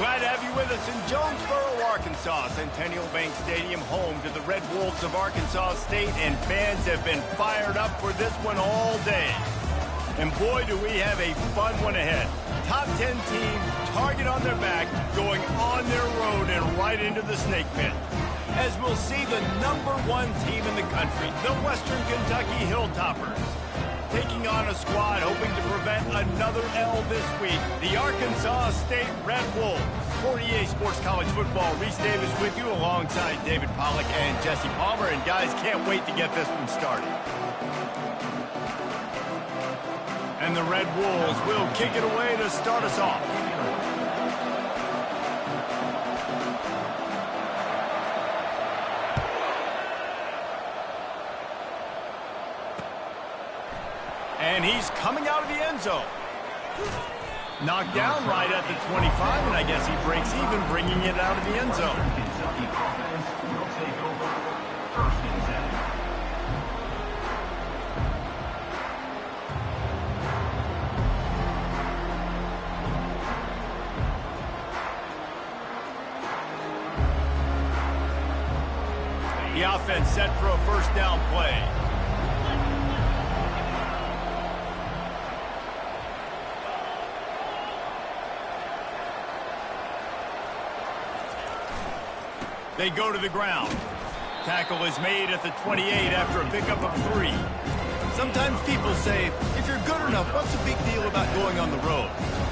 Glad to have you with us in Jonesboro, Arkansas. Centennial Bank Stadium, home to the Red Wolves of Arkansas State, and fans have been fired up for this one all day. And boy, do we have a fun one ahead. Top 10 team, target on their back, going on their road and right into the snake pit. As we'll see the #1 team in the country, the Western Kentucky Hilltoppers, taking on a squad hoping to prevent another L this week, the Arkansas State Red Wolves. For EA Sports College Football, Reese Davis with you alongside David Pollack and Jesse Palmer. And guys, can't wait to get this one started. And the Red Wolves will kick it away to start us off. And he's coming out of the end zone. Knocked down right at the 25, and I guess he breaks even, bringing it out of the end zone. Kentucky offense will take over first and 10. The offense set for a first down play. They go to the ground. Tackle is made at the 28 after a pickup of 3. Sometimes people say, if you're good enough, what's the big deal about going on the road?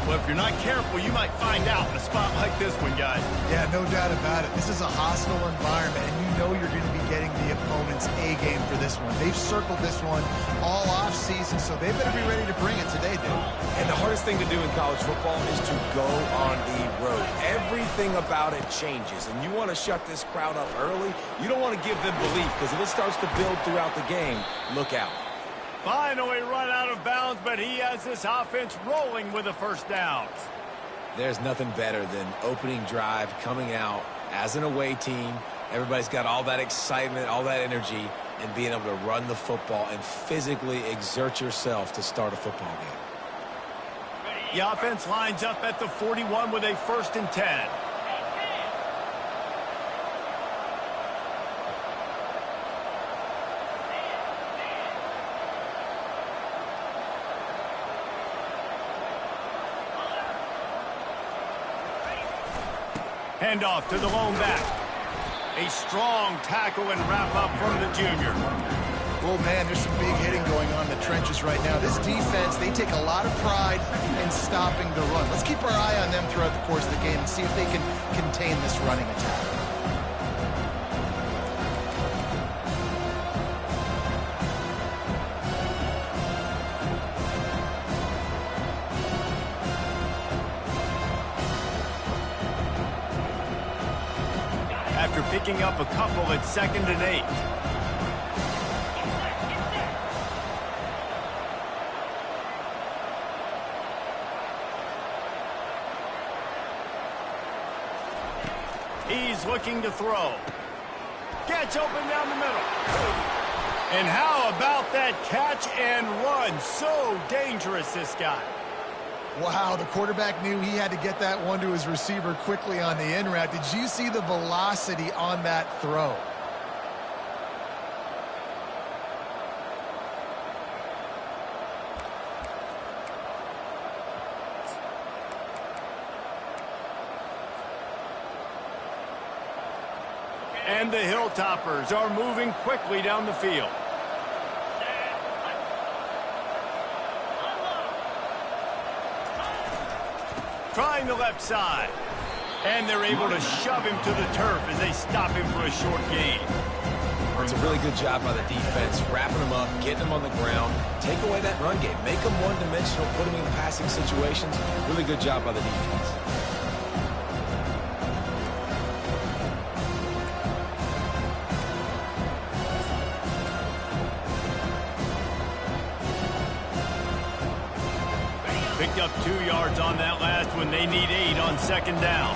Well, if you're not careful, you might find out in a spot like this one, guys. Yeah, no doubt about it. This is a hostile environment, and you know you're going to be getting the opponent's A game for this one. They've circled this one all off season, so they better be ready to bring it today, dude. And the hardest thing to do in college football is to go on the road. Everything about it changes, and you want to shut this crowd up early. You don't want to give them belief, because if it starts to build throughout the game, look out. Finally run out of bounds, but he has this offense rolling with the first downs. There's nothing better than opening drive, coming out as an away team. Everybody's got all that excitement, all that energy, and being able to run the football and physically exert yourself to start a football game. The offense lines up at the 41 with a first and 10. Handoff to the lone back. A strong tackle and wrap-up from the junior. Oh, man, there's some big hitting going on in the trenches right now. This defense, they take a lot of pride in stopping the run. Let's keep our eye on them throughout the course of the game and see if they can contain this running attack. After picking up a couple at 2nd and 8. He's looking to throw. Gets open down the middle. And how about that catch and run? So dangerous, this guy. Wow, the quarterback knew he had to get that one to his receiver quickly on the in route. Did you see the velocity on that throw? And the Hilltoppers are moving quickly down the field. Trying the left side. And they're able to shove him to the turf as they stop him for a short gain. It's a really good job by the defense, wrapping them up, getting them on the ground, take away that run game, make them one-dimensional, put them in passing situations. Really good job by the defense. Picked up 2 yards on that last one. They need 8 on 2nd down.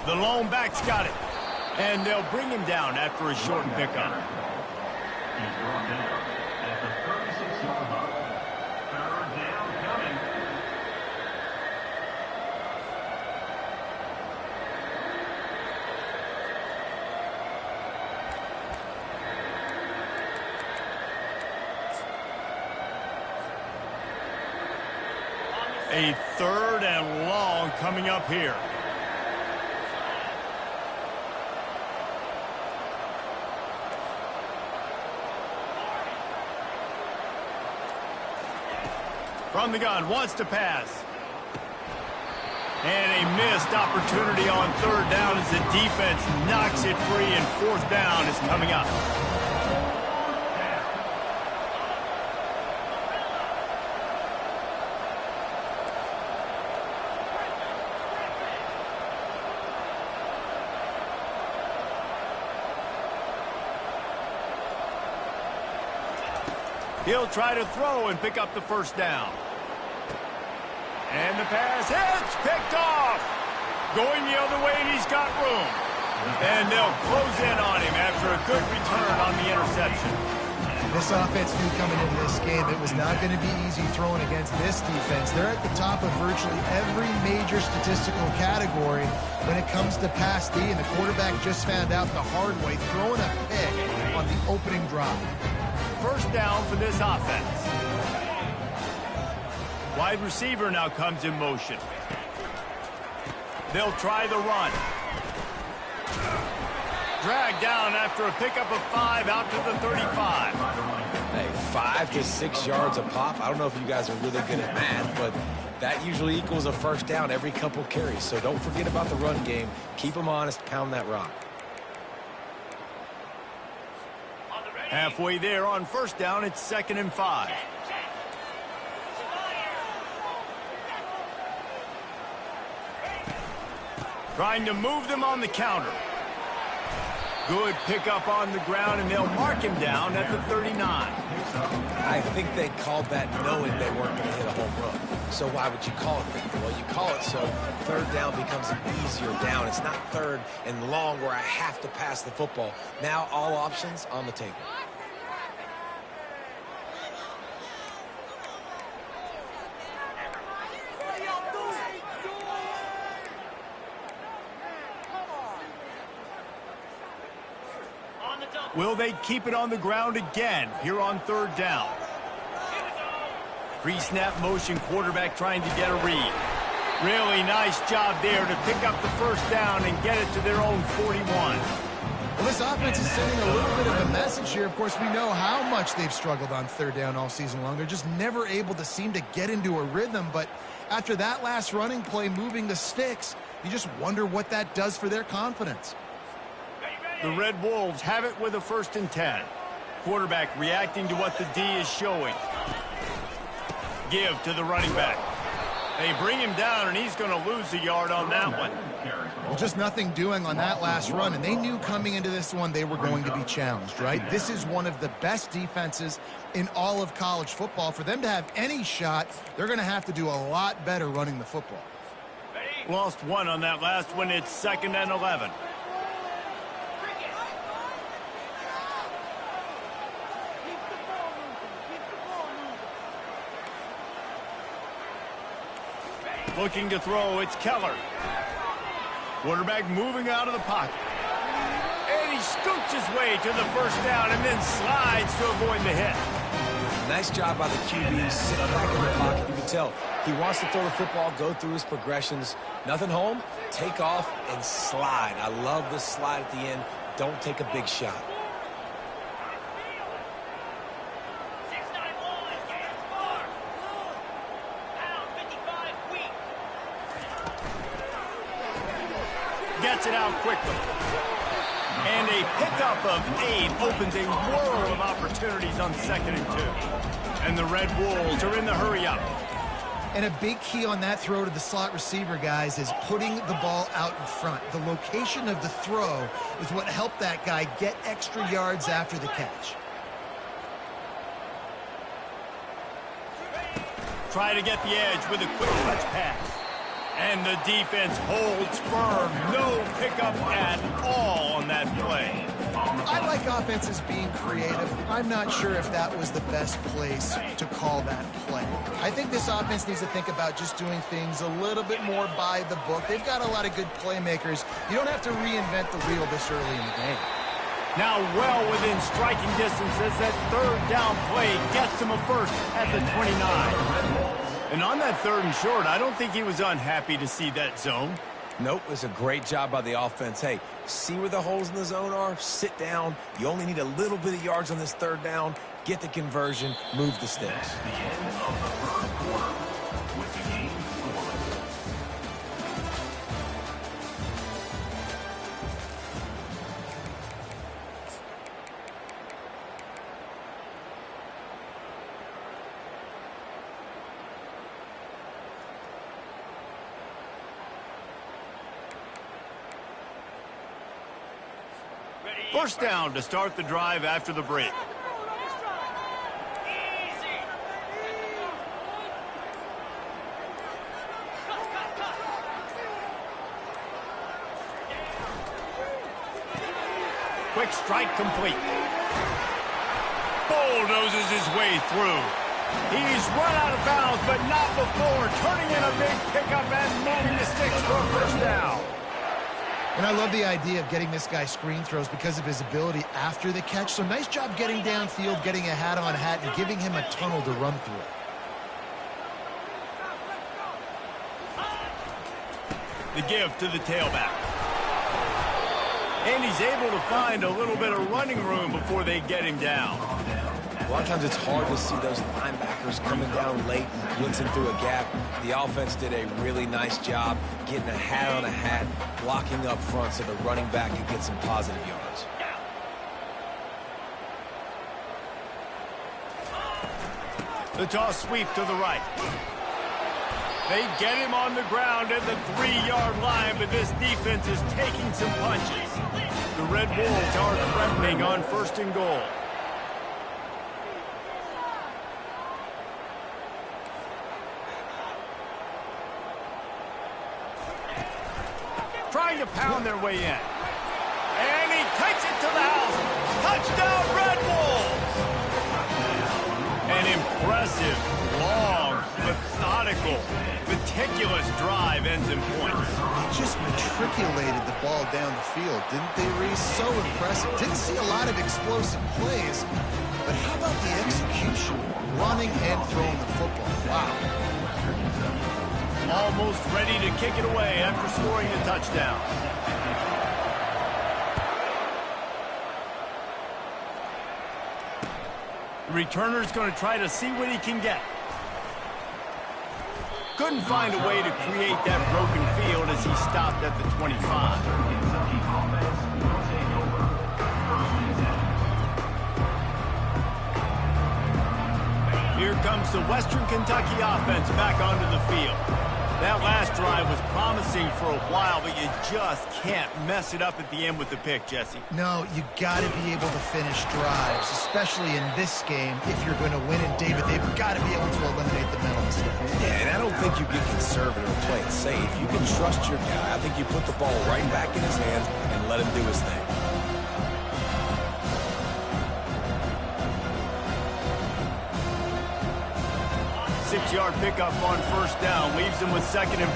The lone back's got it. And they'll bring him down after a short pickup. He's brought down at the 36-yard line. A 3rd and long coming up here. From the gun, wants to pass. And a missed opportunity on 3rd down as the defense knocks it free, and 4th down is coming up. He'll try to throw and pick up the 1st down. And the pass hits, picked off. Going the other way, and he's got room. And they'll close in on him after a good return on the interception. This offense knew coming into this game it was not going to be easy throwing against this defense. They're at the top of virtually every major statistical category when it comes to pass D, and the quarterback just found out the hard way, throwing a pick on the opening drive. 1st down for this offense. Wide receiver now comes in motion. They'll try the run. Dragged down after a pickup of 5 out to the 35. Hey, 5 to 6 yards a pop. I don't know if you guys are really good at math, but that usually equals a 1st down every couple carries. So don't forget about the run game. Keep them honest, pound that rock. Halfway there on 1st down, it's 2nd and 5. Trying to move them on the counter. Good pickup on the ground, and they'll mark him down at the 39. I think they called that knowing they weren't going to hit a home run. So why would you call it that? Well, you call it so 3rd down becomes an easier down. It's not 3rd and long where I have to pass the football. Now all options on the table. Will they keep it on the ground again here on 3rd down? Pre-snap motion, quarterback trying to get a read. Really nice job there to pick up the 1st down and get it to their own 41. Well, this offense is sending a little bit of a message here. Of course, we know how much they've struggled on 3rd down all season long. They're just never able to seem to get into a rhythm. But after that last running play, moving the sticks, you just wonder what that does for their confidence. The Red Wolves have it with a 1st and 10. Quarterback reacting to what the D is showing. Give to the running back. They bring him down, and he's going to lose a yard on that one. Well, just nothing doing on that last run, and they knew coming into this one they were going to be challenged, right? This is one of the best defenses in all of college football. For them to have any shot, they're going to have to do a lot better running the football. Lost 1 on that last one. It's 2nd and 11. Looking to throw, it's Keller. Quarterback moving out of the pocket. And he scoots his way to the 1st down and then slides to avoid the hit. Nice job by the QB, sitting back in the pocket. You can tell he wants to throw the football, go through his progressions. Nothing home, take off and slide. I love the slide at the end. Don't take a big shot. Gets it out quickly. And a pickup of 8 opens a world of opportunities on 2nd and 2. And the Red Wolves are in the hurry-up. And a big key on that throw to the slot receiver, guys, is putting the ball out in front. The location of the throw is what helped that guy get extra yards after the catch. Try to get the edge with a quick touch pass. And the defense holds firm. No pickup at all on that play. I like offenses being creative. I'm not sure if that was the best place to call that play. I think this offense needs to think about just doing things a little bit more by the book. They've got a lot of good playmakers. You don't have to reinvent the wheel this early in the game. Now well within striking distance as that 3rd down play gets him a 1st at the 29. And on that 3rd and short, I don't think he was unhappy to see that zone. Nope, it's a great job by the offense. Hey, see where the holes in the zone are? Sit down. You only need a little bit of yards on this 3rd down. Get the conversion, move the sticks. That's the end of the first quarter with the game scoreless. First down to start the drive after the break. Quick strike complete. Bulldozes his way through. He's run out of bounds, but not before turning in a big pickup and moving the sticks for a first down. And I love the idea of getting this guy screen throws because of his ability after the catch. So nice job getting downfield, getting a hat-on-hat, and giving him a tunnel to run through. The give to the tailback. And he's able to find a little bit of running room before they get him down. A lot of times it's hard to see those linebackers coming down late and blitzing through a gap. The offense did a really nice job getting a hat on a hat, blocking up front so the running back could get some positive yards. The toss sweep to the right. They get him on the ground at the 3-yard line, but this defense is taking some punches. The Red Wolves are threatening on 1st and goal. Trying to pound their way in. And he takes it to the house. Touchdown, Red Wolves! An impressive, long, methodical, meticulous drive ends in points. They just matriculated the ball down the field, didn't they, Reese? So impressive. Didn't see a lot of explosive plays, but how about the execution? Running and throwing the football. Wow. Almost ready to kick it away after scoring the touchdown. The returner's going to try to see what he can get. Couldn't find a way to create that broken field as he stopped at the 25. Here comes the Western Kentucky offense back onto the field. That last drive was promising for a while, but you just can't mess it up at the end with the pick, Jesse. No, you got to be able to finish drives, especially in this game. If you're going to win it, David, they've got to be able to eliminate the mental mistakes. Yeah, and I don't think you get conservative or play it safe. You can trust your guy. I think you put the ball right back in his hands and let him do his thing. Six-yard pickup on 1st down leaves him with 2nd and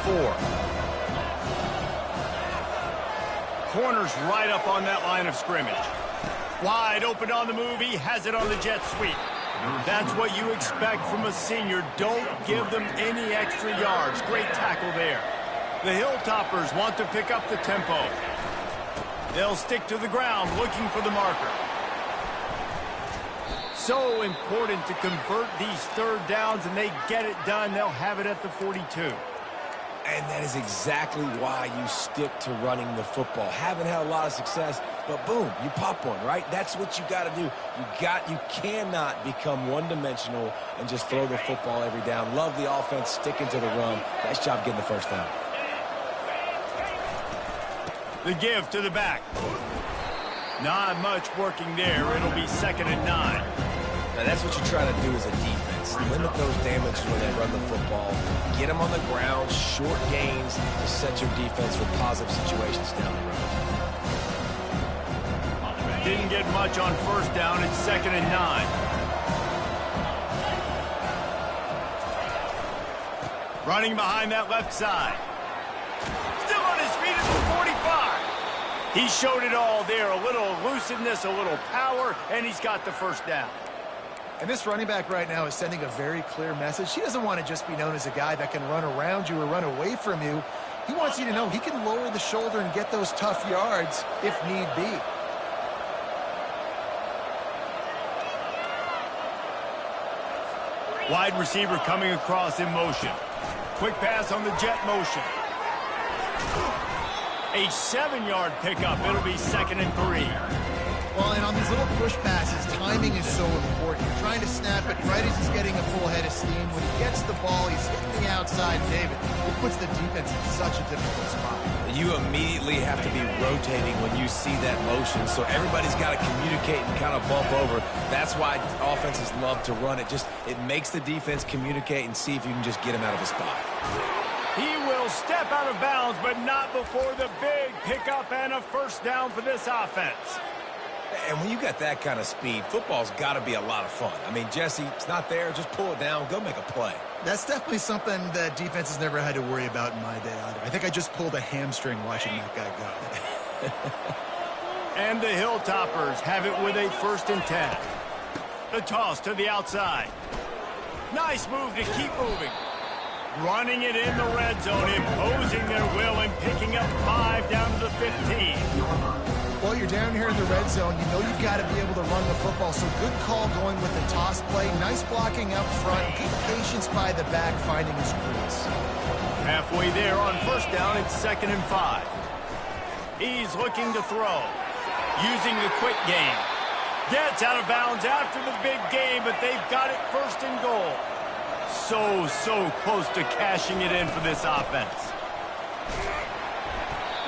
4. Corner's right up on that line of scrimmage. Wide open on the move. He has it on the jet sweep. That's what you expect from a senior. Don't give them any extra yards. Great tackle there. The Hilltoppers want to pick up the tempo. They'll stick to the ground looking for the marker. So important to convert these 3rd downs, and they get it done. They'll have it at the 42. And that is exactly why you stick to running the football. Haven't had a lot of success, but boom, you pop one, right? That's what you got to do. You cannot become one-dimensional and just throw the football every down. Love the offense, sticking to the run. Nice job getting the 1st down. The give to the back. Not much working there. It'll be 2nd and 9. Now, that's what you try to do as a defense. Limit those damages when they run the football. Get them on the ground, short gains to set your defense for positive situations down the road. Didn't get much on 1st down. It's 2nd and 9. Running behind that left side. Still on his feet at the 45. He showed it all there. A little elusiveness, a little power, and he's got the 1st down. And this running back right now is sending a very clear message. He doesn't want to just be known as a guy that can run around you or run away from you. He wants you to know he can lower the shoulder and get those tough yards if need be. Wide receiver coming across in motion. Quick pass on the jet motion. A 7-yard pickup. It'll be 2nd and 3. Well, and on these little push passes, timing is so important. You're trying to snap it right as he's getting a full head of steam. When he gets the ball, he's hitting the outside, David. It puts the defense in such a difficult spot. You immediately have to be rotating when you see that motion, so everybody's got to communicate and kind of bump over. That's why offenses love to run it. It makes the defense communicate and see if you can just get him out of a spot. He will step out of bounds, but not before the big pickup and a first down for this offense. And when you got that kind of speed, football's got to be a lot of fun. I mean, Jesse, it's not there. Just pull it down. Go make a play. That's definitely something that defense has never had to worry about in my day either. I think I just pulled a hamstring watching that guy go. And the Hilltoppers have it with a 1st and 10. The toss to the outside. Nice move to keep moving. Running it in the red zone, imposing their will and picking up 5 down to the 15. Well, you're down here in the red zone. You know you've got to be able to run the football, so good call going with the toss play. Nice blocking up front. Good patience by the back finding his crease. Halfway there on 1st down, it's 2nd and 5. He's looking to throw. Using the quick game. Gets out of bounds after the big game, but they've got it 1st and goal. So close to cashing it in for this offense.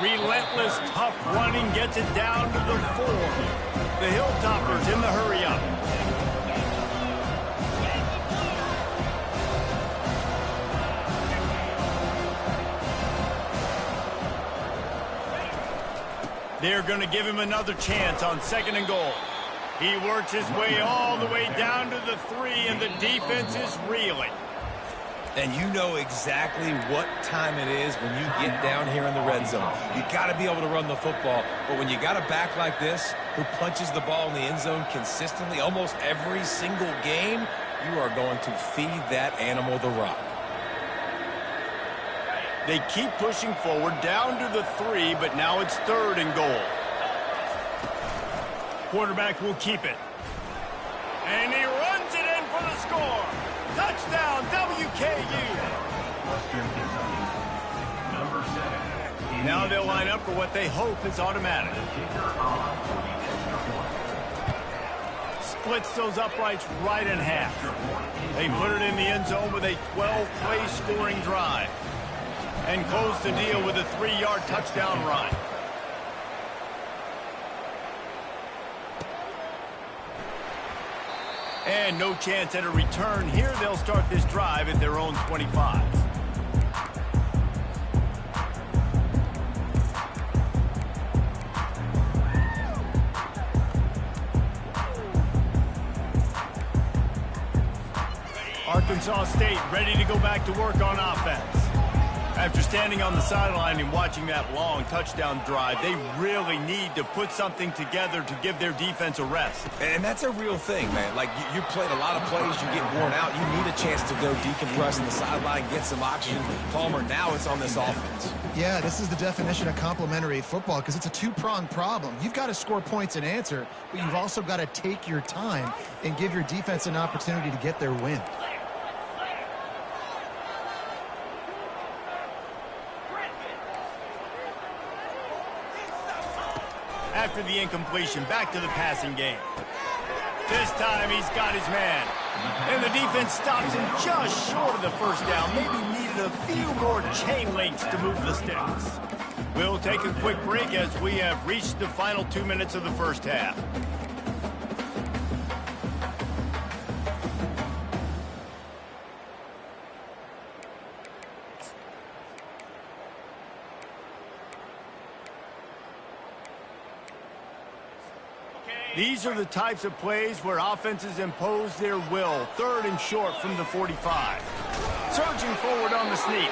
Relentless, tough running gets it down to the 4. The Hilltoppers in the hurry-up. They're going to give him another chance on 2nd and goal. He works his way all the way down to the 3, and the defense is reeling. And you know exactly what time it is when you get down here in the red zone. You got to be able to run the football, but when you got a back like this who punches the ball in the end zone consistently almost every single game, you are going to feed that animal the rock. They keep pushing forward down to the 3, but now it's 3rd and goal. Quarterback will keep it. And he runs it in for the score. Touchdown, WKU. Number 7. Now they'll line up for what they hope is automatic. Splits those uprights right in half. They put it in the end zone with a 12-play scoring drive. And close the deal with a 3-yard touchdown run. And no chance at a return. Here they'll start this drive at their own 25. Arkansas State ready to go back to work on offense. After standing on the sideline and watching that long touchdown drive, they really need to put something together to give their defense a rest. And that's a real thing, man. Like, you played a lot of plays, you get worn out. You need a chance to go decompress on the sideline, get some oxygen. Palmer, now it's on this offense. Yeah, this is the definition of complementary football because it's a two-pronged problem. You've got to score points and answer, but you've also got to take your time and give your defense an opportunity to get their win. After the incompletion, back to the passing game. This time he's got his man. And the defense stops him just short of the first down. Maybe needed a few more chain links to move the sticks. We'll take a quick break as we have reached the final 2 minutes of the first half. These are the types of plays where offenses impose their will. 3rd and short from the 45. Surging forward on the sneak.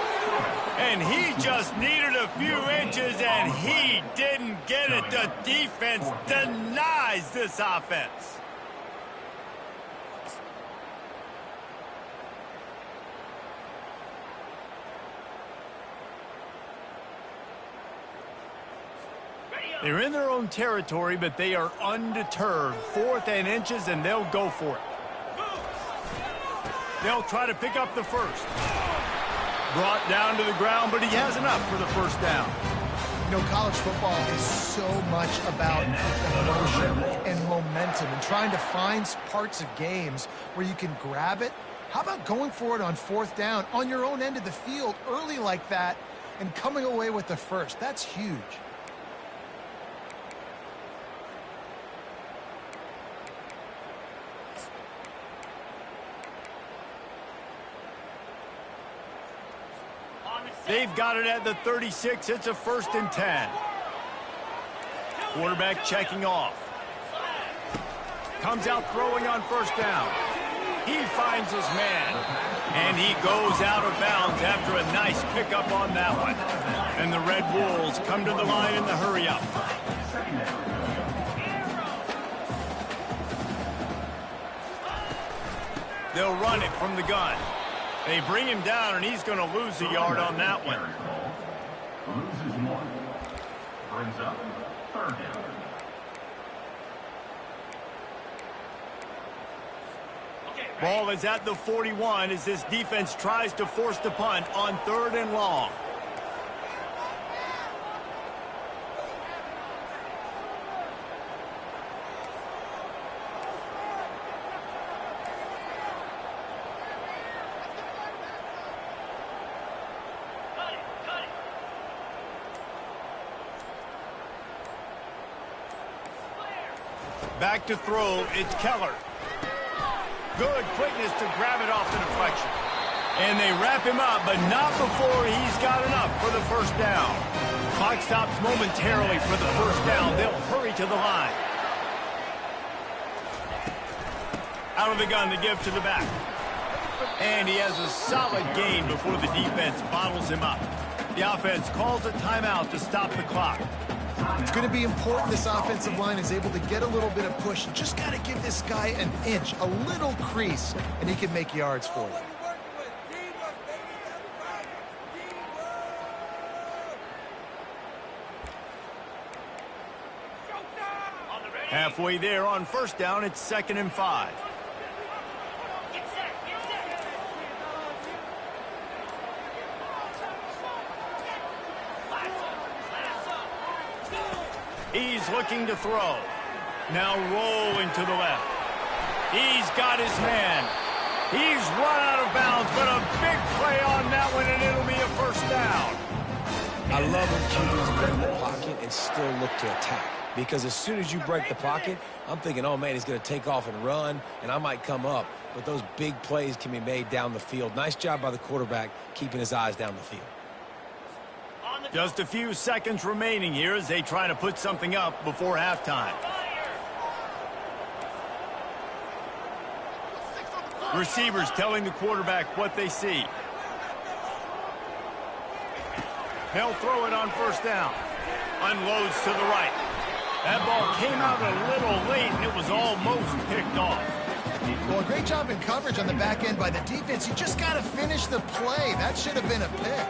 And he just needed a few inches, and he didn't get it. The defense denies this offense. They're in their own territory, but they are undeterred. 4th and inches, and they'll go for it. They'll try to pick up the first. Brought down to the ground, but he has enough for the first down. You know, college football is so much about emotion and momentum and trying to find parts of games where you can grab it. How about going for it on 4th down on your own end of the field early like that and coming away with the first? That's huge. They've got it at the 36. It's a 1st and 10. Quarterback checking off. Comes out throwing on 1st down. He finds his man. And he goes out of bounds after a nice pickup on that one. And the Red Wolves come to the line in the hurry-up. They'll run it from the gun. They bring him down, and he's going to lose a yard on that one. Loses 1. Brings up 3rd down. Ball is at the 41 as this defense tries to force the punt on 3rd and long. Back to throw, it's Keller. Good quickness to grab it off the deflection. And they wrap him up, but not before he's got enough for the first down. Clock stops momentarily for the first down. They'll hurry to the line. Out of the gun to give to the back. And he has a solid gain before the defense bottles him up. The offense calls a timeout to stop the clock. It's going to be important this offensive line is able to get a little bit of push. Just got to give this guy an inch, a little crease, and he can make yards for you. Halfway there on 1st down, it's 2nd and 5. He's looking to throw. Now rolling to the left. He's got his man. He's run out of bounds, but a big play on that one, and it'll be a first down. I love when QBs break the pocket and still look to attack. Because as soon as you break the pocket, I'm thinking, oh, man, he's going to take off and run, and I might come up. But those big plays can be made down the field. Nice job by the quarterback keeping his eyes down the field. Just a few seconds remaining here as they try to put something up before halftime. Receivers telling the quarterback what they see. They'll throw it on 1st down. Unloads to the right. That ball came out a little late, and it was almost picked off. Well, a great job in coverage on the back end by the defense. You just got to finish the play. That should have been a pick.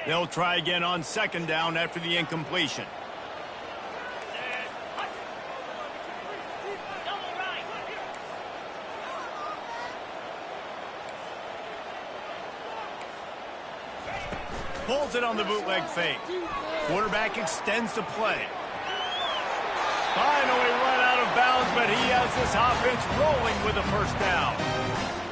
They'll try again on 2nd down after the incompletion. Pulls it on the bootleg fake. Quarterback extends the play. Finally run out of bounds, but he has this offense rolling with a first down.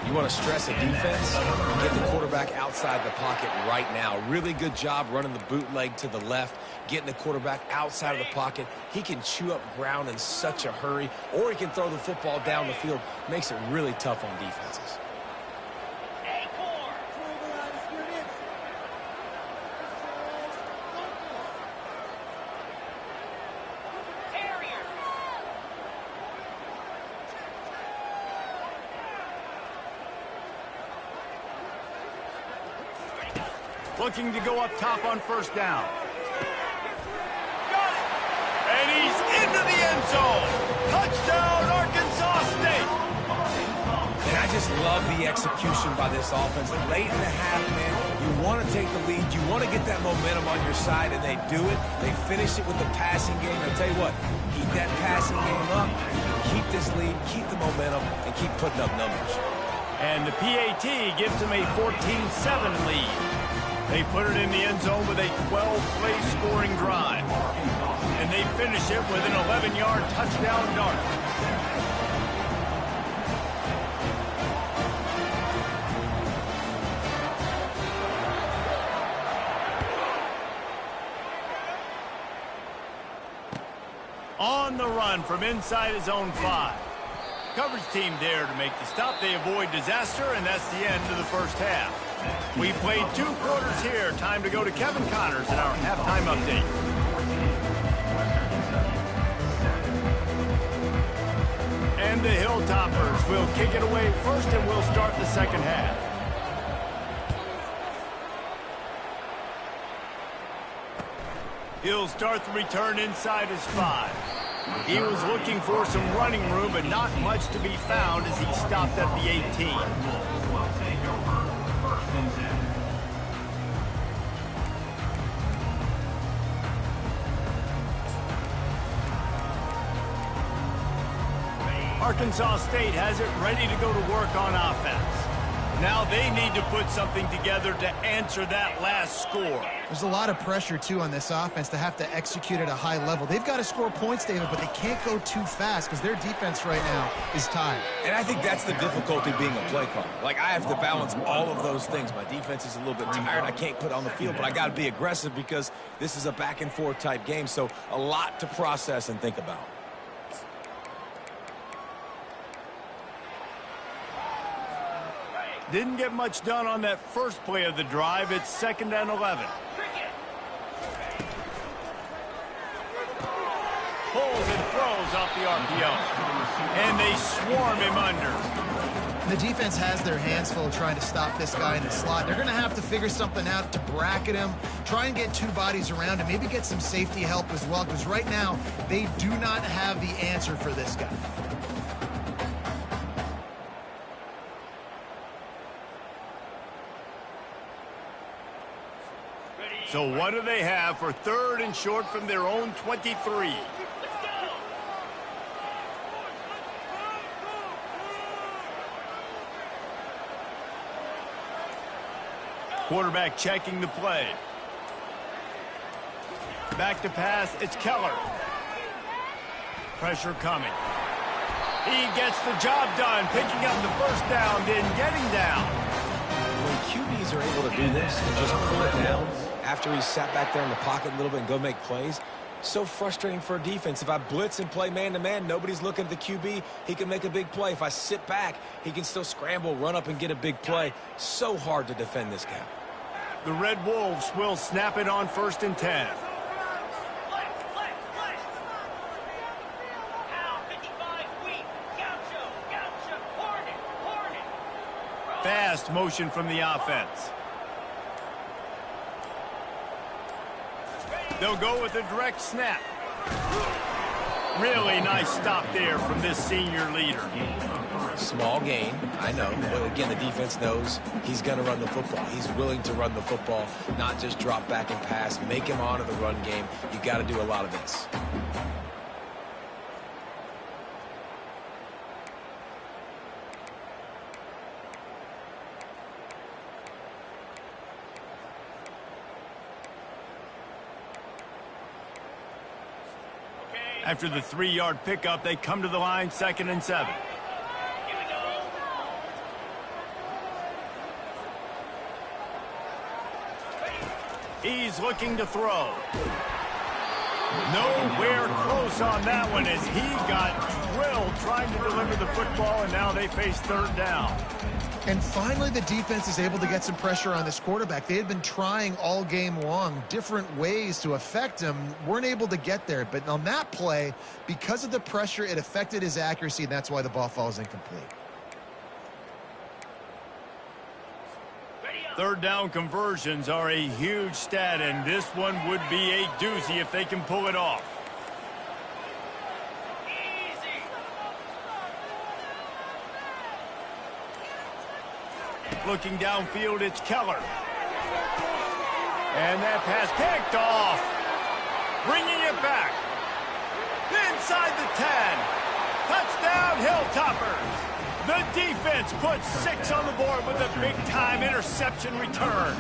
You want to stress a defense? Get the quarterback outside the pocket right now. Really good job running the bootleg to the left, getting the quarterback outside of the pocket. He can chew up ground in such a hurry, or he can throw the football down the field. Makes it really tough on defenses. Looking to go up top on 1st down. And he's into the end zone. just love the execution by this offense. Late in the half, man, you want to take the lead. You want to get that momentum on your side, and they do it. They finish it with the passing game. I'll tell you what, keep that passing game up, keep this lead, keep the momentum, and keep putting up numbers. And the PAT gives them a 14-7 lead. They put it in the end zone with a 12-play scoring drive. And they finish it with an 11-yard touchdown dart. On the run from inside his own 5. Coverage team there to make the stop. They avoid disaster, and that's the end of the first half. We played 2 quarters here. Time to go to Kevin Connors in our halftime update. And the Hilltoppers will kick it away first, and we'll start the second half. He'll start the return inside his 5. He was looking for some running room, but not much to be found as he stopped at the 18. Arkansas State has it ready to go to work on offense. Now they need to put something together to answer that last score. There's a lot of pressure, too, on this offense to have to execute at a high level. They've got to score points, David, but they can't go too fast because their defense right now is tired. And I think that's the difficulty being a play caller. Like, I have to balance all of those things. My defense is a little bit tired. I can't put on the field, but I got to be aggressive because this is a back-and-forth type game, so a lot to process and think about. Didn't get much done on that first play of the drive. It's 2nd and 11. Pulls and throws off the RPO. And they swarm him under. The defense has their hands full trying to stop this guy in the slot. They're going to have to figure something out to bracket him, try and get 2 bodies around him, maybe get some safety help as well, because right now they do not have the answer for this guy. So what do they have for 3rd and short from their own 23? Quarterback checking the play. Back to pass, it's Keller. Pressure coming. He gets the job done, picking up the first down, then getting down. When QBs are able to do this and just pull it down after he sat back there in the pocket a little bit and go make plays, so frustrating for a defense. If I blitz and play man-to-man, nobody's looking at the QB, he can make a big play. If I sit back, he can still scramble, run up, and get a big play. So hard to defend this guy. The Red Wolves will snap it on 1st and 10. Fast motion from the offense. They'll go with a direct snap. Really nice stop there from this senior leader. Small gain, I know, but again, the defense knows he's going to run the football. He's willing to run the football, not just drop back and pass, make him honor the run game. You got to do a lot of this. After the 3-yard pickup, they come to the line 2nd and 7. He's looking to throw. Nowhere close on that one as he got drilled trying to deliver the football, and now they face 3rd down. And finally, the defense is able to get some pressure on this quarterback. They had been trying all game long different ways to affect him, weren't able to get there. But on that play, because of the pressure, it affected his accuracy, and that's why the ball falls incomplete. 3rd down conversions are a huge stat, and this one would be a doozy if they can pull it off. Looking downfield, it's Keller. And that pass picked off. Bringing it back. Inside the 10. Touchdown, Hilltoppers. The defense puts 6 on the board with a big-time interception return.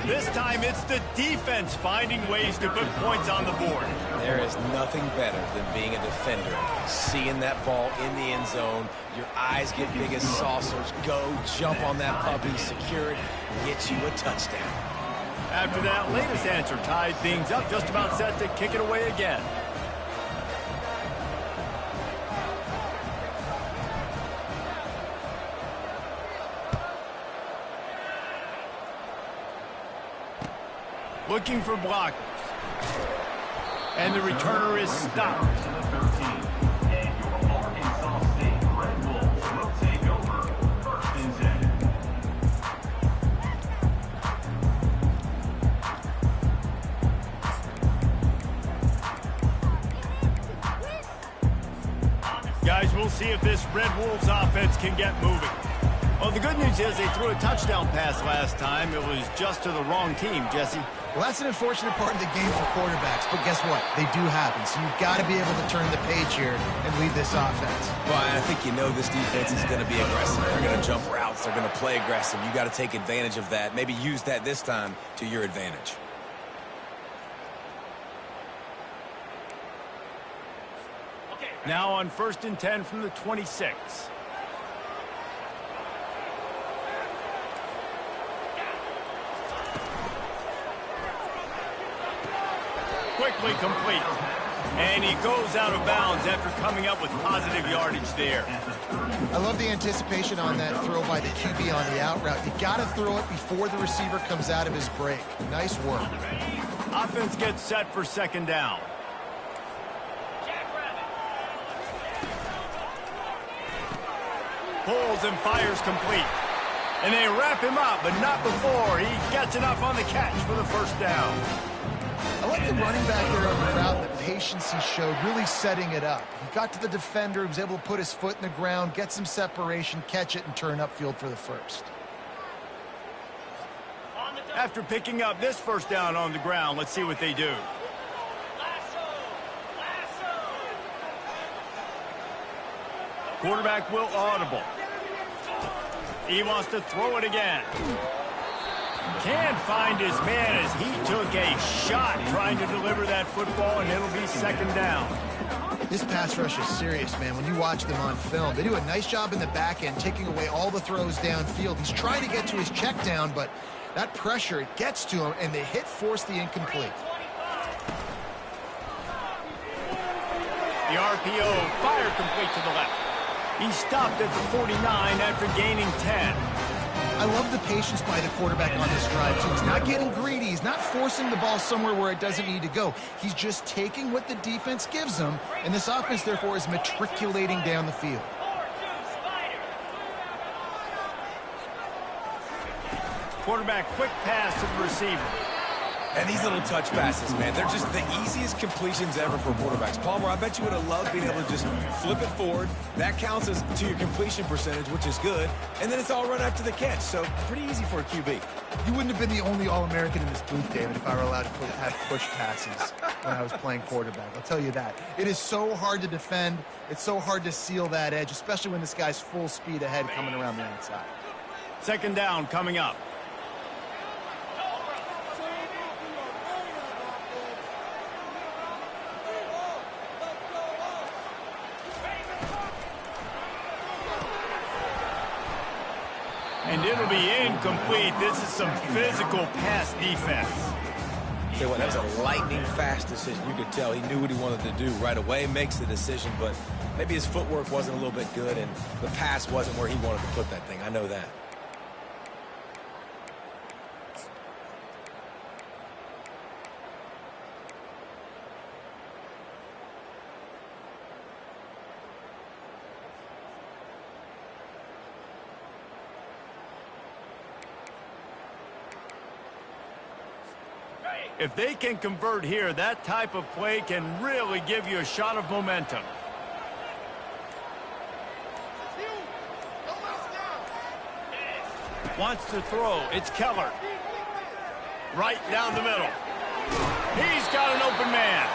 This time, it's the defense finding ways to put points on the board. There is nothing better than being a defender. Seeing that ball in the end zone, your eyes get big as saucers. Go, jump on that puppy, secure it, and get you a touchdown. After that latest answer tied things up, just about set to kick it away again. Looking for blockers. And the returner is stopped. Guys, we'll see if this Red Wolves offense can get moving. Well, the good news is they threw a touchdown pass last time. It was just to the wrong team, Jesse. Well, that's an unfortunate part of the game for quarterbacks, but guess what? They do happen, so you've got to be able to turn the page here and lead this offense. Well, I think you know this defense is going to be aggressive. They're going to jump routes. They're going to play aggressive. You got to take advantage of that. Maybe use that this time to your advantage. Now on 1st and 10 from the 26. Quickly complete. And he goes out of bounds after coming up with positive yardage there. I love the anticipation on that throw by the QB on the out route. You got to throw it before the receiver comes out of his break. Nice work. Offense gets set for 2nd down. Pulls and fires complete. And they wrap him up, but not before he gets enough on the catch for the 1st down. I like the running back there on the route, the patience he showed, really setting it up. He got to the defender, he was able to put his foot in the ground, get some separation, catch it, and turn upfield for the 1st. After picking up this 1st down on the ground, let's see what they do. Quarterback will audible. He wants to throw it again. Can't find his man as he took a shot trying to deliver that football, and it'll be 2nd down. This pass rush is serious, man. When you watch them on film, they do a nice job in the back end, taking away all the throws downfield. He's trying to get to his check down, but that pressure, it gets to him, and the hit forced the incomplete. The RPO fired complete to the left. He stopped at the 49 after gaining 10. I love the patience by the quarterback on this drive, too. He's not getting greedy. He's not forcing the ball somewhere where it doesn't need to go. He's just taking what the defense gives him, and this offense, therefore, is matriculating down the field. Quarterback quick pass to the receiver. And these little touch passes, man, they're just the easiest completions ever for quarterbacks. Palmer, I bet you would have loved being able to just flip it forward. That counts as to your completion percentage, which is good. And then it's all run after the catch, so pretty easy for a QB. You wouldn't have been the only All-American in this booth, David, if I were allowed to have push passes when I was playing quarterback. I'll tell you that. It is so hard to defend. It's so hard to seal that edge, especially when this guy's full speed ahead coming around the outside. 2nd down coming up. And it'll be incomplete. This is some physical pass defense. Tell you what, that was a lightning-fast decision. You could tell he knew what he wanted to do right away, makes the decision, but maybe his footwork wasn't a little bit good, and the pass wasn't where he wanted to put that thing. I know that. If they can convert here, that type of play can really give you a shot of momentum. Wants to throw. It's Keller. Right down the middle. He's got an open man.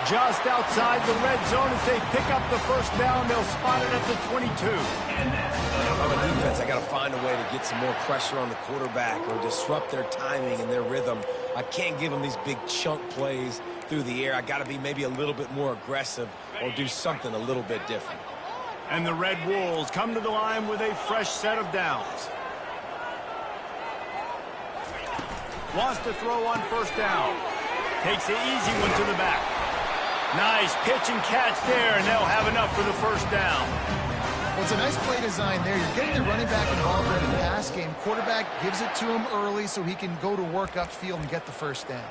Just outside the red zone as they pick up the first down. They'll spot it at the 22. If I'm a defense, I got to find a way to get some more pressure on the quarterback or disrupt their timing and their rhythm. I can't give them these big chunk plays through the air. I got to be maybe a little bit more aggressive or do something a little bit different. And the Red Wolves come to the line with a fresh set of downs. Wants to throw on first down. Takes the easy one to the back. Nice pitch and catch there, and they'll have enough for the first down. Well, it's a nice play design there. You're getting the running back involved in the pass game. Quarterback gives it to him early so he can go to work upfield and get the first down.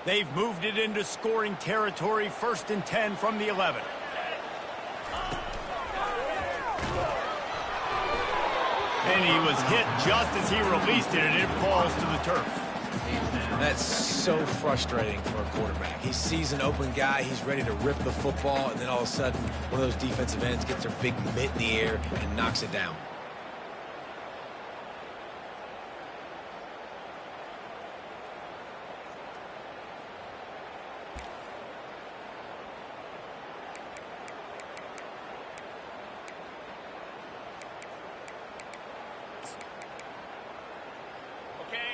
They've moved it into scoring territory, 1st and 10 from the 11. And he was hit just as he released it, and it falls to the turf. That's so frustrating for a quarterback. He sees an open guy, he's ready to rip the football, and then all of a sudden, one of those defensive ends gets their big mitt in the air and knocks it down.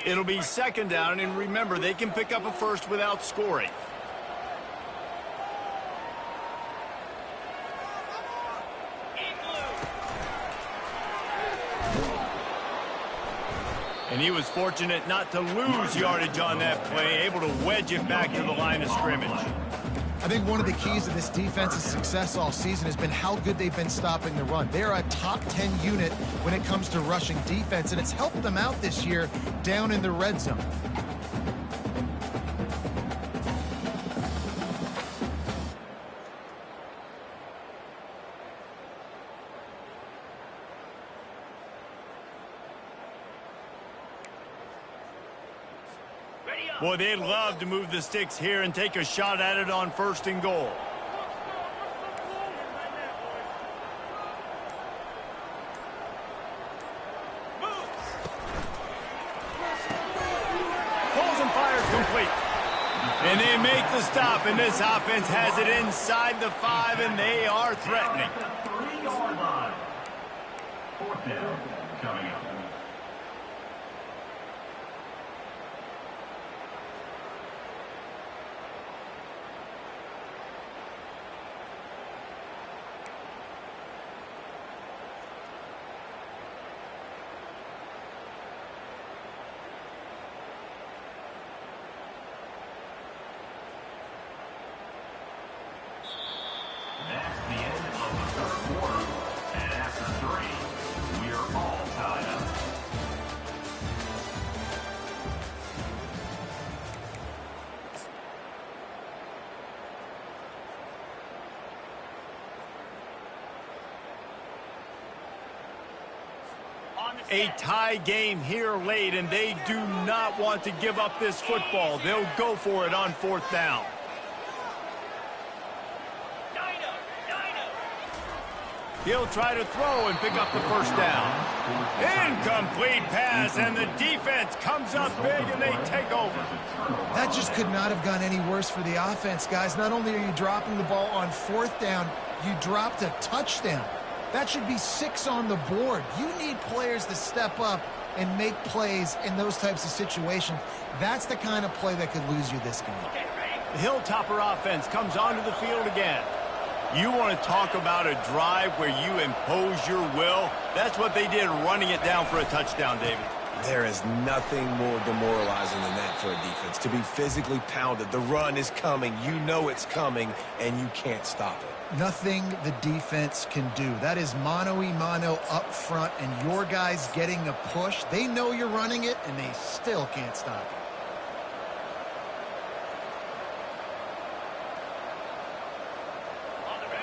It'll be 2nd down, and remember, they can pick up a first without scoring. And he was fortunate not to lose yardage on that play, able to wedge it back to the line of scrimmage. I think one of the keys to this defense's success all season has been how good they've been stopping the run. They're a top 10 unit when it comes to rushing defense, and it's helped them out this year down in the red zone. Boy, they'd love to move the sticks here and take a shot at it on 1st and goal. Pulls and fires complete. And they make the stop, and this offense has it inside the 5, and they are threatening. 3-yard line. 4th down coming up. That's the end of the 3rd quarter, and after 3, we are all tied up. A tie game here late, and they do not want to give up this football. They'll go for it on 4th down. He'll try to throw and pick up the first down. Incomplete pass, and the defense comes up big, and they take over. That just could not have gone any worse for the offense, guys. Not only are you dropping the ball on 4th down, you dropped a touchdown. That should be 6 on the board. You need players to step up and make plays in those types of situations. That's the kind of play that could lose you this game. The Hilltopper offense comes onto the field again. You want to talk about a drive where you impose your will? That's what they did, running it down for a touchdown, David. There is nothing more demoralizing than that for a defense. To be physically pounded, the run is coming, you know it's coming, and you can't stop it. Nothing the defense can do. That is mano-a-mano up front, and your guys getting a push. They know you're running it, and they still can't stop it.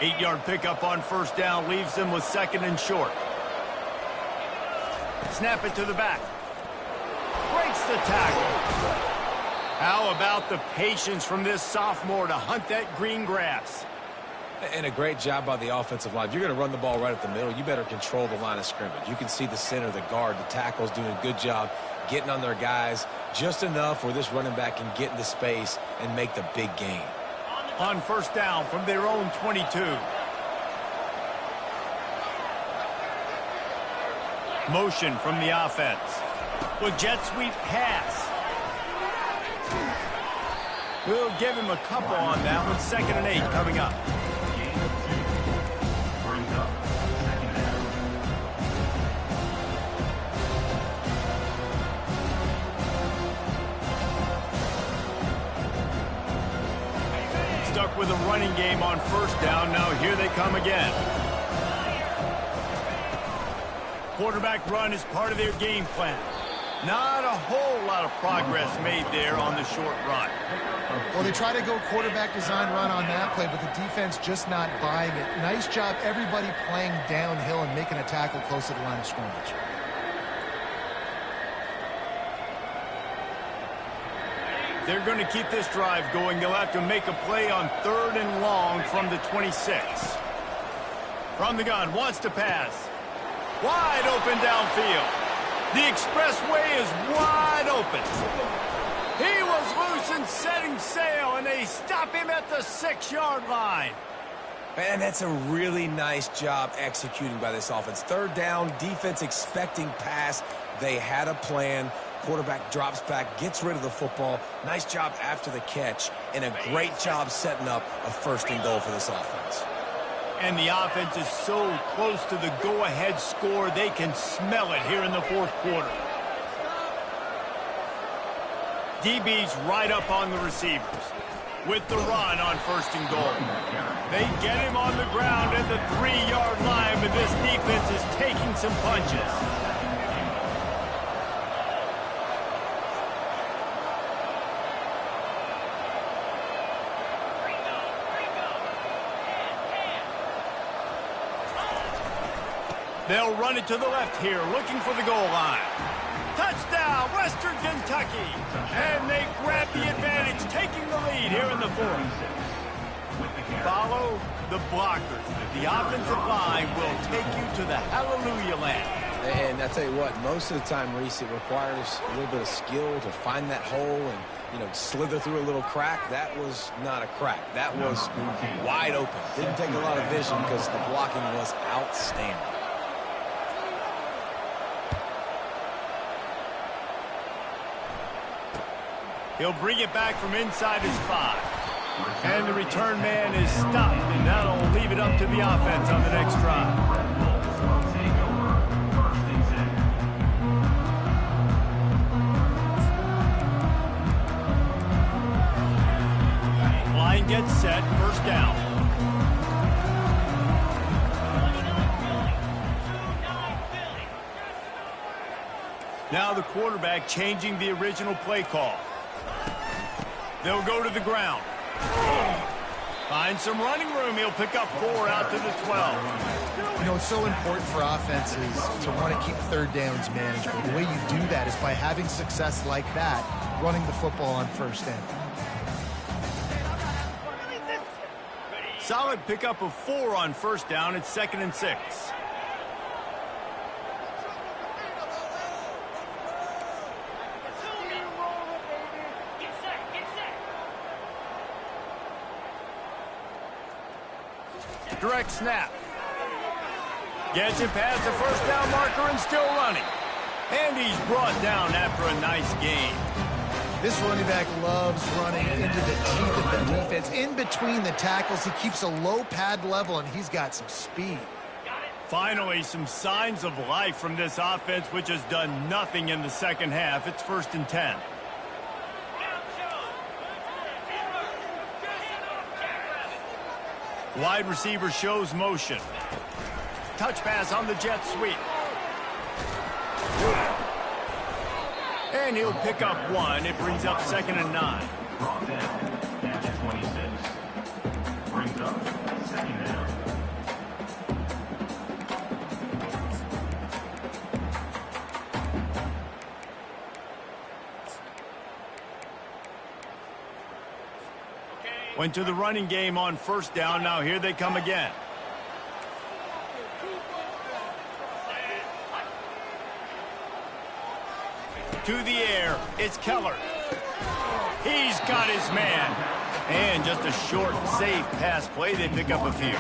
Eight-yard pickup on 1st down leaves them with 2nd and short. Snap it to the back. Breaks the tackle. How about the patience from this sophomore to hunt that green grass? And a great job by the offensive line. If you're going to run the ball right at the middle, you better control the line of scrimmage. You can see the center, the guard, the tackles doing a good job getting on their guys just enough where this running back can get into space and make the big gain. On first down from their own 22. Motion from the offense. With jet sweep pass. We'll give him a couple on that one. 2nd and 8 coming up. Brings up 2nd down. Stuck with a running game on first down. Now here they come again. Quarterback run is part of their game plan. Not a whole lot of progress made there on the short run. Well, they try to go quarterback design run on that play, but the defense just not buying it. Nice job, everybody playing downhill and making a tackle close to the line of scrimmage. They're going to keep this drive going. They'll have to make a play on 3rd and long from the 26. From the gun, wants to pass. Wide open downfield. The expressway is wide open. He was loose and setting sail, and they stop him at the 6-yard line. Man, that's a really nice job executing by this offense. 3rd down, defense expecting pass. They had a plan. Quarterback drops back, gets rid of the football. Nice job after the catch, and a great job setting up a 1st and goal for this offense. And the offense is so close to the go-ahead score, they can smell it here in the 4th quarter. DB's right up on the receivers with the run on 1st and goal. They get him on the ground at the 3-yard line, but this defense is taking some punches. They'll run it to the left here, looking for the goal line. Touchdown, Western Kentucky. And they grab the advantage, taking the lead here in the 4th. Follow the blockers. The offensive line will take you to the hallelujah land. And I tell you what, most of the time, Reese, it requires a little bit of skill to find that hole and, slither through a little crack. That was not a crack. That was wide open. Didn't take a lot of vision because the blocking was outstanding. He'll bring it back from inside his 5. And the return man is stopped, and that'll leave it up to the offense on the next drive. Line gets set, 1st down. Now the quarterback changing the original play call. They'll go to the ground. Find some running room. He'll pick up 4 out to the 12. It's so important for offenses to want to keep 3rd downs manageable. The way you do that is by having success like that, running the football on 1st down. Solid pickup of 4 on 1st down. It's 2nd and 6. Direct snap. Gets it past the 1st down marker and still running. And he's brought down after a nice gain. This running back loves running into the teeth of the defense. In between the tackles, he keeps a low pad level, and he's got some speed. Finally, some signs of life from this offense, which has done nothing in the 2nd half. It's 1st and 10. Wide receiver shows motion. Touch pass on the jet sweep. And he'll pick up 1. It brings up 2nd and 9. Brought down at the 26. Brings up 2nd down. Went to the running game on first down. Now here they come again. To the air, it's Keller. He's got his man. And just a short, safe pass play. They pick up a few.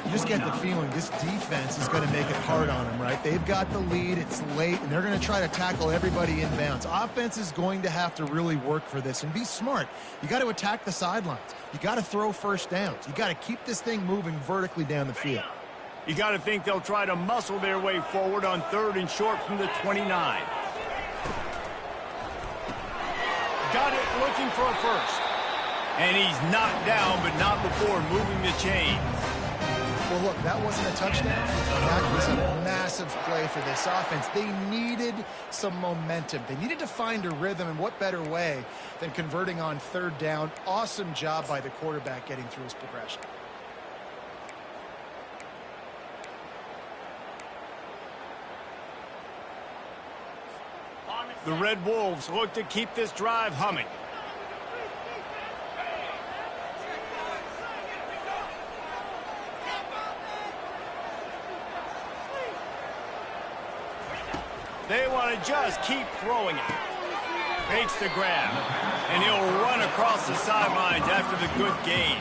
You just get the feeling this defense is going to make it hard on them, right? They've got the lead, it's late, and they're going to try to tackle everybody inbounds. Offense is going to have to really work for this and be smart. You got to attack the sidelines. You got to throw first downs. You got to keep this thing moving vertically down the field. You got to think they'll try to muscle their way forward on 3rd and short from the 29. Got it, looking for a first. And he's knocked down, but not before moving the chains. Well, look, that wasn't a touchdown. That was a massive play for this offense. They needed some momentum. They needed to find a rhythm, and what better way than converting on 3rd down. Awesome job by the quarterback getting through his progression. The Red Wolves look to keep this drive humming. They want to just keep throwing it. Makes the grab. And he'll run across the sidelines after the good gain.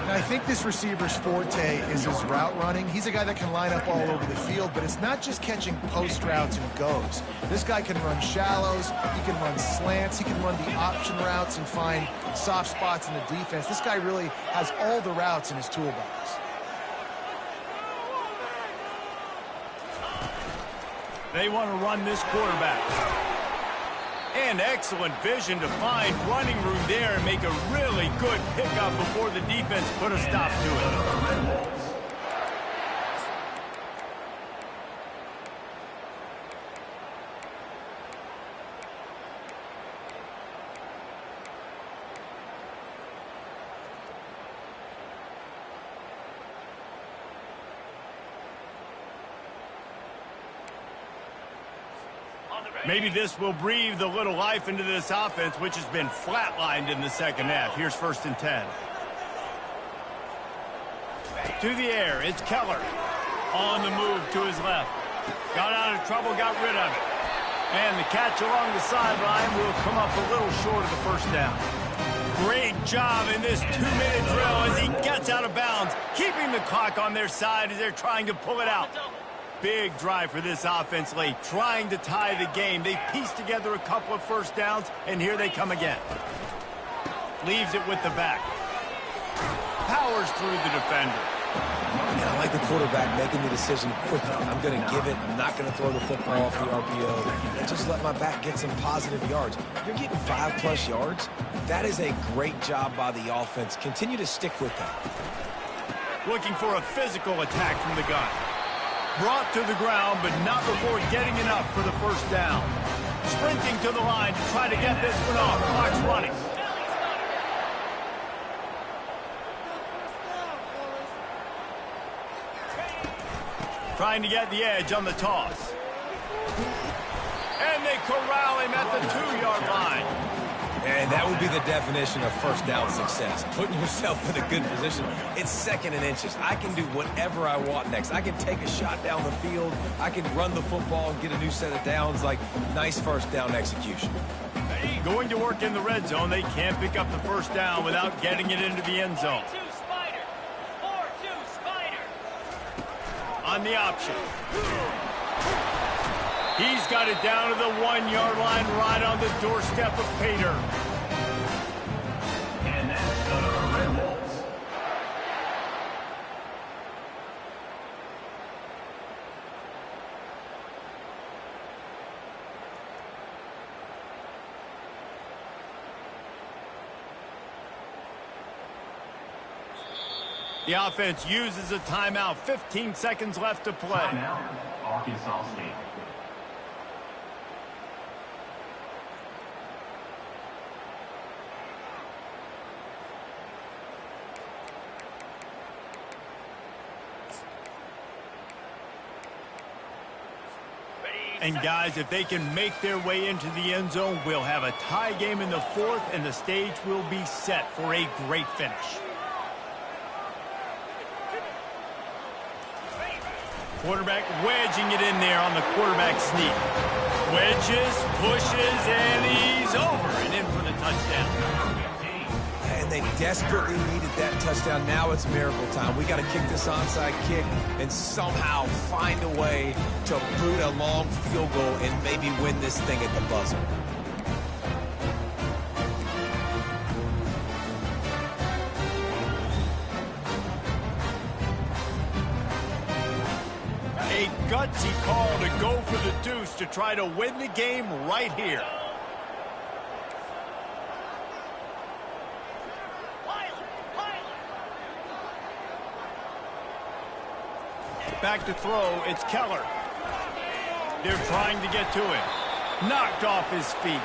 And I think this receiver's forte is his route running. He's a guy that can line up all over the field, but it's not just catching post routes and goes. This guy can run shallows, he can run slants, he can run the option routes and find soft spots in the defense. This guy really has all the routes in his toolbox. They want to run this quarterback. And excellent vision to find running room there and make a really good pickup before the defense put a stop to it. Maybe this will breathe a little life into this offense, which has been flatlined in the second half. Here's 1st and 10. To the air, it's Keller. On the move to his left. Got out of trouble, got rid of it. And the catch along the sideline will come up a little short of the first down. Great job in this 2-minute drill as he gets out of bounds, keeping the clock on their side as they're trying to pull it out. Big drive for this offense late, trying to tie the game. They pieced together a couple of first downs, and here they come again. Leaves it with the back. Powers through the defender. Yeah, I like the quarterback making the decision quickly. I'm going to give it. I'm not going to throw the football off the RPO and just let my back get some positive yards. You're getting 5+ yards. That is a great job by the offense. Continue to stick with that. Looking for a physical attack from the gun. Brought to the ground, but not before getting enough for the first down. Sprinting to the line to try to get this one off. Clock's running. Trying to get the edge on the toss. And they corral him at the 2-yard line. And that would be the definition of first down success. Putting yourself in a good position. It's 2nd and inches. I can do whatever I want next. I can take a shot down the field. I can run the football and get a new set of downs. Like, nice first down execution. Going to work in the red zone. They can't pick up the first down without getting it into the end zone. 4-2 Spider. On the option. He's got it down to the 1-yard line right on the doorstep of Pater. And that's the Red Wolves. The offense uses a timeout. 15 seconds left to play. Timeout, Arkansas State. Ready, And guys, if they can make their way into the end zone, we'll have a tie game in the fourth, and the stage will be set for a great finish. Quarterback wedging it in there on the quarterback sneak. Wedges, pushes, and he's over and in for the touchdown. And they desperately needed that touchdown. Now it's miracle time. We got to kick this onside kick and somehow find a way to boot a long field goal and maybe win this thing at the buzzer. A gutsy call to go for the deuce to try to win the game right here. Back to throw, it's Keller. They're trying to get to him. Knocked off his feet.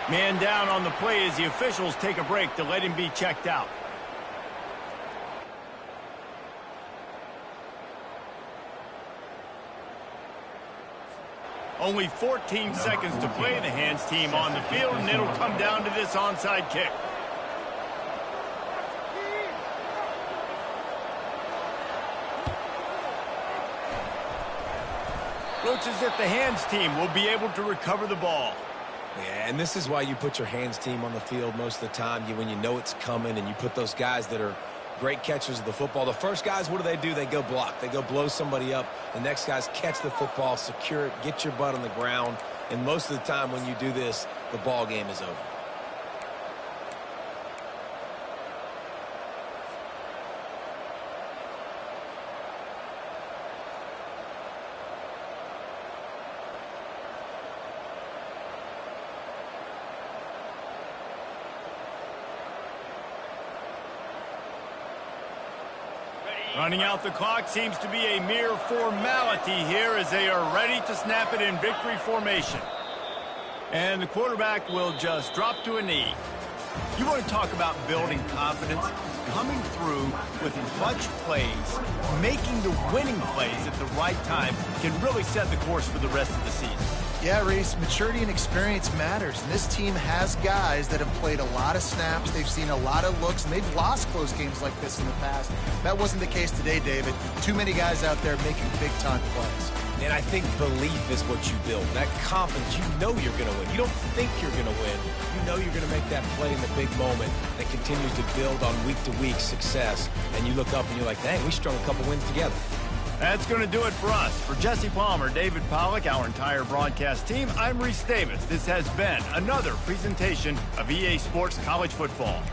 Man down on the play as the officials take a break to let him be checked out. Only 14 seconds to play. The hands team on the field, and it'll come down to this onside kick. Looks as if the hands team will be able to recover the ball. Yeah, and this is why you put your hands team on the field most of the time. When you know it's coming, and you put those guys that are great catchers of the football. The first guys, what do? They go block. They go blow somebody up. The next guys catch the football, secure it, get your butt on the ground. And most of the time when you do this, the ball game is over. Running out the clock seems to be a mere formality here as they are ready to snap it in victory formation. And the quarterback will just drop to a knee. You want to talk about building confidence? Coming through with clutch plays, making the winning plays at the right time can really set the course for the rest of the season. Yeah, Reese, maturity and experience matters, and this team has guys that have played a lot of snaps, they've seen a lot of looks, and they've lost close games like this in the past. That wasn't the case today, David. Too many guys out there making big-time plays. And I think belief is what you build. That confidence, you know you're going to win. You don't think you're going to win. You know you're going to make that play in the big moment that continues to build on week-to-week success. And you look up and you're like, dang, we strung a couple wins together. That's going to do it for us. For Jesse Palmer, David Pollack, our entire broadcast team, I'm Reese Davis. This has been another presentation of EA Sports College Football.